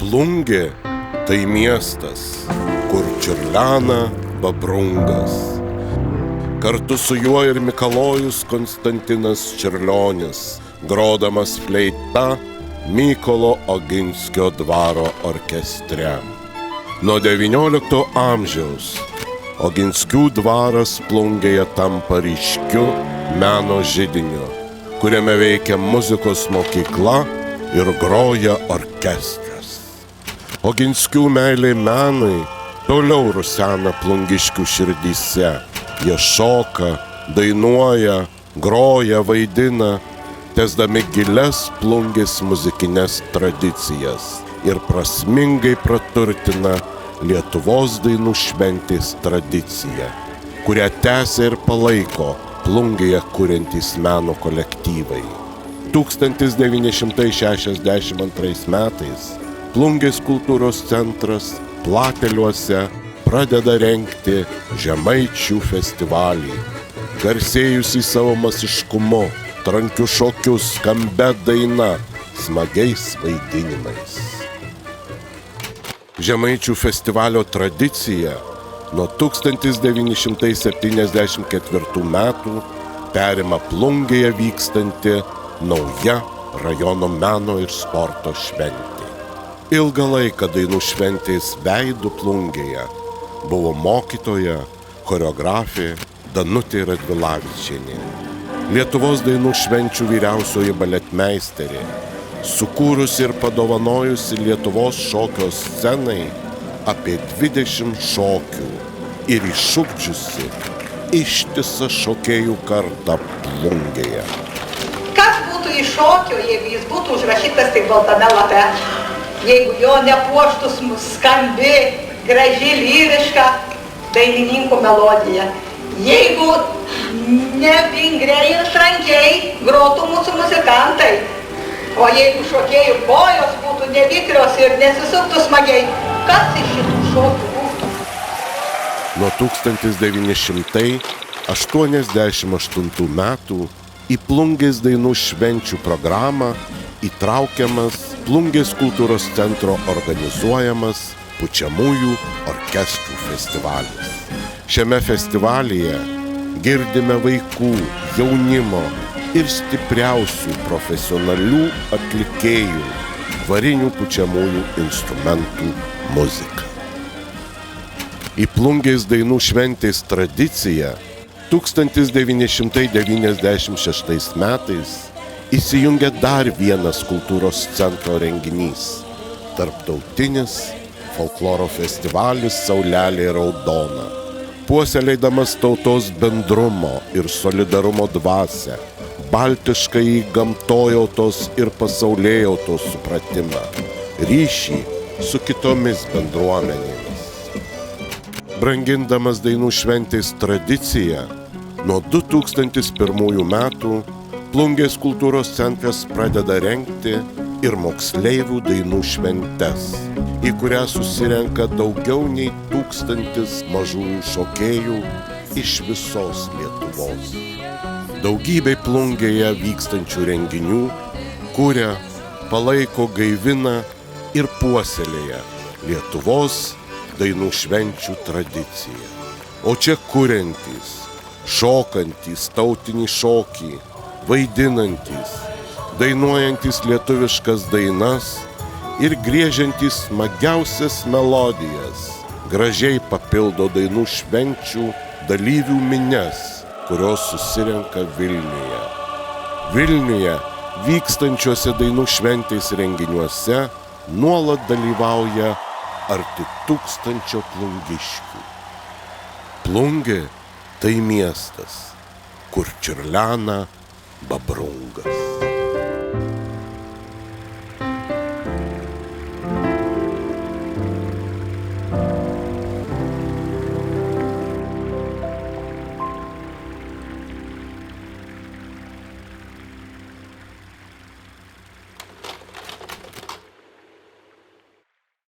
Plungė tai miestas, kur čiurlena Babrungas. Kartu su juo ir Mikalojus Konstantinas Čiurlionis, grodamas fleita Mykolo Oginskio dvaro orkestre. Nuo XIX amžiaus Oginskių dvaras Plungėje tampa ryškiu meno židiniu, kuriame veikia muzikos mokykla ir groja orkestras. Oginskių meilė menui toliau rusena plungiškių širdyse. Jie šoka, dainuoja, groja, vaidina, tęsdami gilias Plungės muzikinės tradicijas ir prasmingai praturtina Lietuvos dainų šventės tradiciją, kurią tęsia ir palaiko Plungėje kuriantys meno kolektyvai. 1962 metais Plungės kultūros centras Plateliuose pradeda rengti Žemaičių festivalį, garsėjusį savo masiškumu, trankiu šokiu, skambia daina, smagiais vaidinimais. Žemaičių festivalio tradicija nuo 1974 metų perima Plungėje vykstanti nauja rajono meno ir sporto šventė. Ilgą laiką dainų šventės veidu Plungėje buvo mokytoja, choreografė Danutė Radvilavičienė. Lietuvos dainų švenčių vyriausioji baletmeisterė, sukūrusi ir padovanojusi Lietuvos šokio scenai apie 20 šokių ir išugdžiusi ištisą šokėjų kartą Plungėje. Kas būtų iš šokio, jeigu jis būtų užrašytas tik baltame lape, jeigu jo nepuoštų skambi, graži, lyriška dainininkų melodija, jeigu ne vingriai ir trankiai grotų mūsų muzikantai, o jeigu šokėjų kojos būtų nevikrios ir nesisuktų smagiai, kas iš šitų šokių būtų? Nuo 1988 metų į Plungės dainų švenčių programą įtraukiamas Plungės kultūros centro organizuojamas pučiamųjų orkestrų festivalis. Šiame festivalyje girdime vaikų, jaunimo ir stipriausių profesionalių atlikėjų varinių pučiamųjų instrumentų muziką. Į Plungės dainų šventės tradiciją 1996 metais įsijungia dar vienas kultūros centro renginys – tarptautinis folkloro festivalis Saulelė raudona. Puoselėdamas tautos bendrumo ir solidarumo dvasią, baltiškąjį gamtojautos ir pasaulėjautos supratimą, ryšį su kitomis bendruomenėmis. Brangindamas dainų šventės tradiciją, nuo 2001 metų Plungės kultūros centras pradeda rengti ir moksleivių dainų šventes, į kurią susirenka daugiau nei 1000 mažųjų šokėjų iš visos Lietuvos. Daugybė Plungėje vykstančių renginių kuria, palaiko, gaivina ir puoselėja Lietuvos dainų švenčių tradiciją. O čia kuriantys, šokantys tautinį šokį, vaidinantys, dainuojantys lietuviškas dainas ir griežiantys smagiausias melodijas, gražiai papildo dainų švenčių dalyvių minias, kurios susirenka Vilniuje. Vilniuje vykstančiuose dainų šventės renginiuose nuolat dalyvauja arti 1000 plungiškių. Plungė tai miestas, kur čiurlena Babrungas.